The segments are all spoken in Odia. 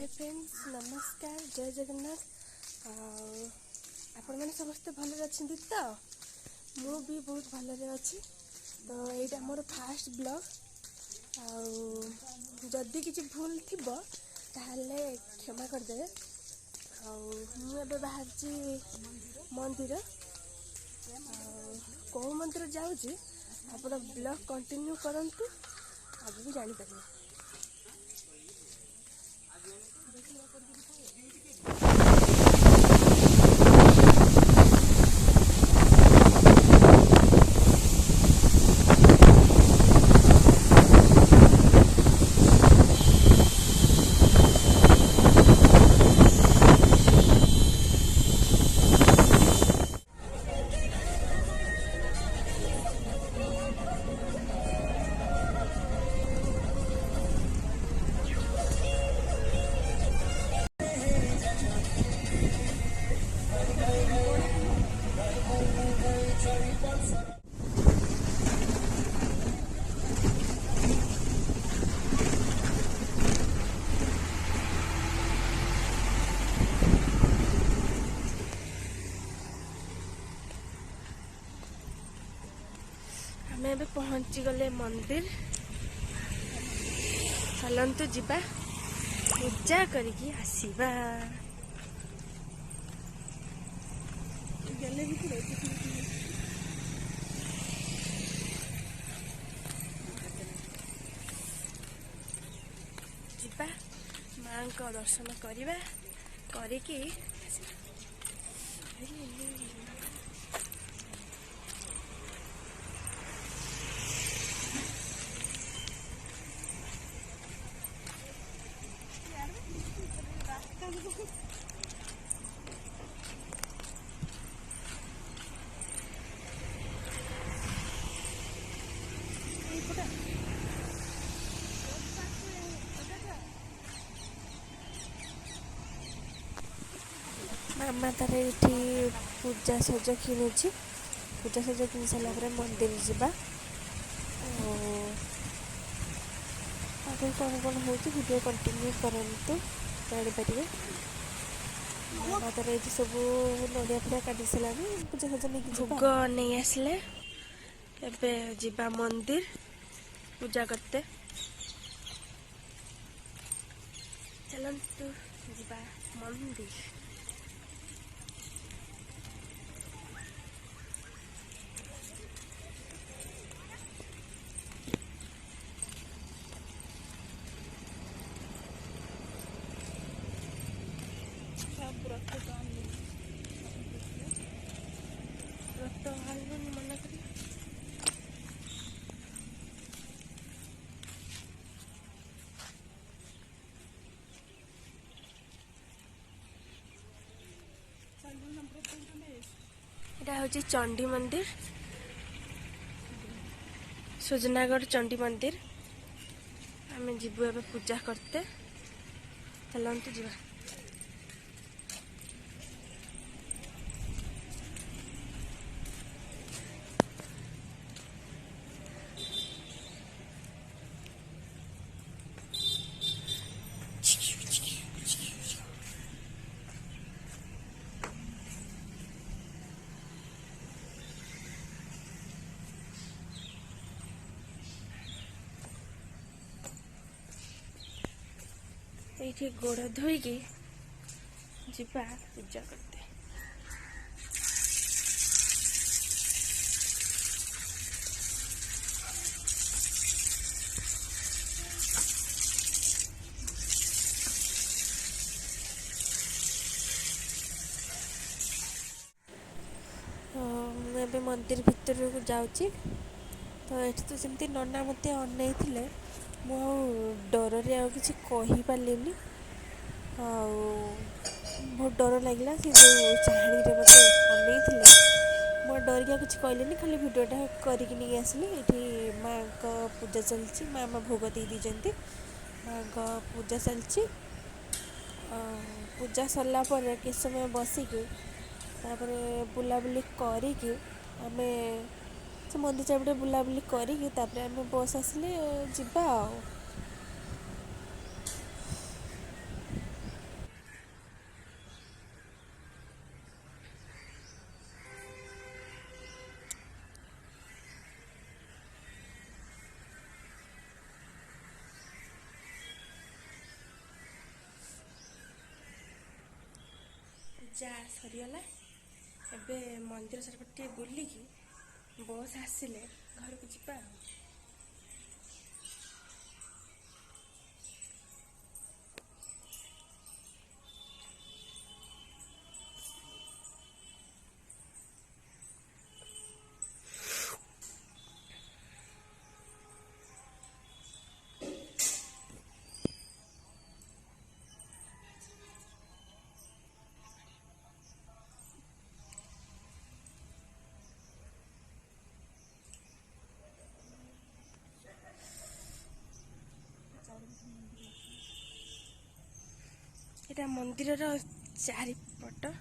हाय फ्रेंड्स, नमस्कार, जय जगन्नाथ। आपण मैंने समस्ते भले अच्छे तो मु भी बहुत भले अच्छी। तो यहाँ मोर फास्ट ब्लॉग आदि किसी भूल थी ताहले क्षमा करदे। मुझे बाहर मंदिर कौ मंदिर जाऊँगी आप ब्लॉग कंटिन्यू करंतु आगे जानीपर। आमे ଏବେ ପହଞ୍ଚି ଗଲେ मंदिर। चलतु ଯିବା पूजा करिकी आसीबा। ଯିବା ମାଙ୍କ ଦର୍ଶନ କରିବା କରିକି मामा तार ये पूजा सज किणुची। पूजा सज कि सारापर मंदिर जावा आगे कौन कौन हो वीडियो कंटिन्यू करंतु जानीपर। मामा तार ये सब नड़िया फड़िया काटी सारा पूजा सज नहीं भोग नहीं आसले एबे जीवा मंदिर पूजा करते। चलतु जीवा मंदिर। मना कर हूँ चंडी मंदिर, सुजनागढ़ चंडी मंदिर। आम जीवु ए पूजा करते। चलतु जीवा। ये गोड़ धोईकी जीवा पूजा करते। मुझे मंदिर भितर को जाऊँगी। तो ये तो सेमती नना मत अनै मु डर कि कहीपरिनी बहुत डर लगे सी जो चाणी मत अनै मो डरिया कुछ कहली खाली भिडटा करके नहीं आसली। ये माँ का पूजा चलती। मामा भोग दे दीजिए। माँ का पूजा चलती। पूजा सरला पर कि समय बसिकी बुलाबुली करिकी आमे से मंदिर चारिपटे बुलाबुली करिकी आमे बस आसिले जीवा। ପୂଜା ସରିଗଲା। ଏବେ ମନ୍ଦିର ଚାରିପଟେ ଟିକେ ବୁଲିକି ବସ୍ ଆସିଲେ ଘରକୁ ଯିବା ଆଉ। ଏଇଟା ମନ୍ଦିରର ଚାରିପଟ।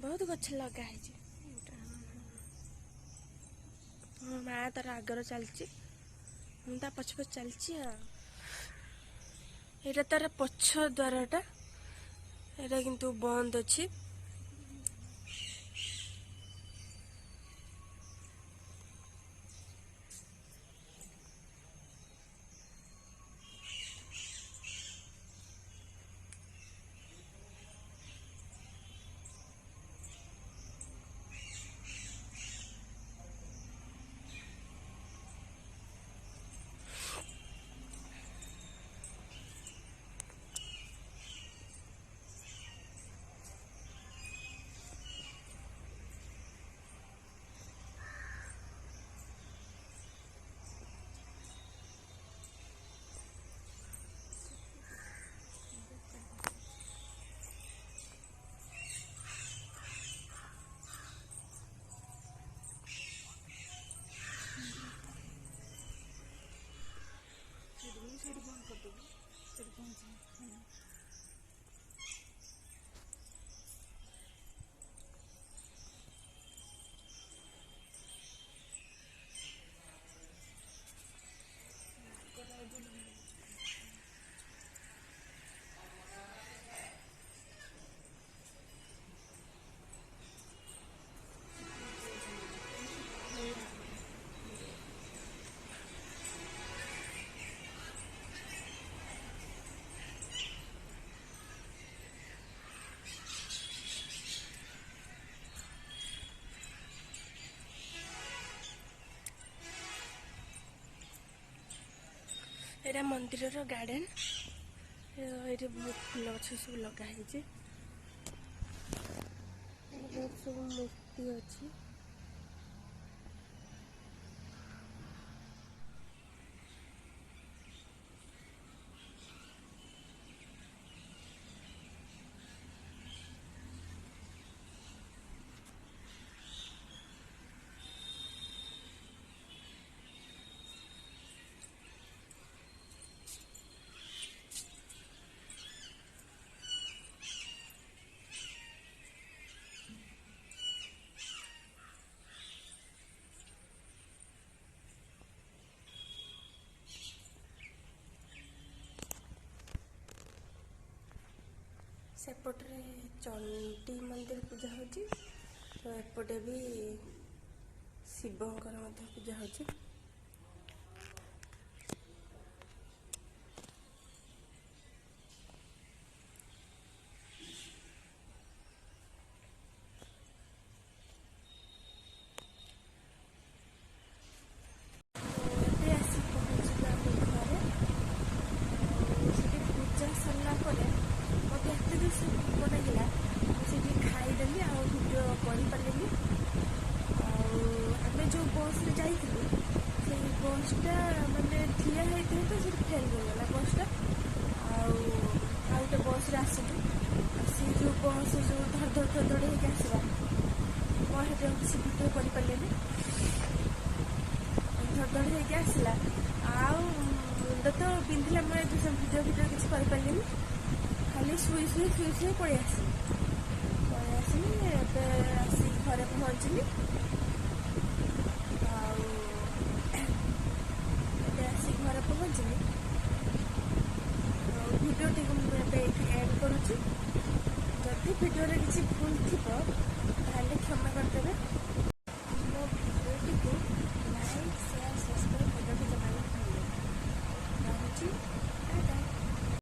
ବହୁତ ଗଛ ଲଗା ହେଇଛି। ମୋ ମା ତାର ଆଗରେ ଚାଲିଛି, ମୁଁ ତା ପଛ ପଛ ଚାଲିଛି ଆଉ। ଏଇଟା ତାର ପଛ ଦ୍ୱାରଟା, ଏଇଟା କିନ୍ତୁ ବନ୍ଦ ଅଛି। ଏଇଟା ମନ୍ଦିରର ଗାର୍ଡେନ। ଏଇଠି ବହୁତ ଫୁଲ ଗଛ ସବୁ ଲଗା ହେଇଛି। ବହୁତ ସବୁ ମୂର୍ତ୍ତି ଅଛି। ସେପଟରେ ଚଣ୍ଡୀ ମନ୍ଦିର ପୂଜା ହେଉଛି, ତ ଏପଟେ ବି ଶିବଙ୍କର ମଧ୍ୟ ପୂଜା ହେଉଛି। ଏବେ ଆସି ପହଞ୍ଚିଲୁ ଆମ ଘରେ। ସେଠି ପୂଜା ସରିଲା ପରେ ମୋତେ ଏତେ ଜୋରସେ ଭୋକ ଲାଗିଲା, ମୁଁ ସେଠି ଖାଇଦେଲି ଆଉ ଭିଡ଼ିଓ କରିପାରିଲିନି। ଆଉ ଆମେ ଯେଉଁ ବସ୍ରେ ଯାଇଥିଲୁ ସେଇ ବସ୍ଟା ମାନେ ଠିଆ ହେଇଥିଲେ ତ ସେଠି ଫେଲ୍ ହେଇଗଲା ବସ୍ଟା। ଆଉ ଗୋଟେ ବସ୍ରେ ଆସିଲୁ। ସେ ଯେଉଁ ବସ୍ ଯେଉଁ ଧଡ଼ ହେଇକି ଆସିଲା, ମୁଁ ସେଠି କିଛି ଭିଡ଼ିଓ କରିପାରିଲିନି। ଧଡ଼ ହେଇକି ଆସିଲା, ଆଉ ମୁଣ୍ଡ ତ ପିନ୍ଧିଲା, ମୁଁ ଭିଡ଼ିଓ କିଛି କରିପାରିଲିନି। ଖାଲି ଶୁଇ ପଳେଇ ଆସିଲି। ଏବେ ଆସି ଘରେ ପହଞ୍ଚିଲି। ଆଉ ଏବେ ଆସି ଘରେ ପହଞ୍ଚିଲି। ଆଉ ଭିଡ଼ିଓଟିକୁ ମୁଁ ଏବେ ଏଇଠି ଏଣ୍ଡ୍ କରୁଛି। ଯଦି ଭିଡ଼ିଓରେ କିଛି ଭୁଲ ଥିବ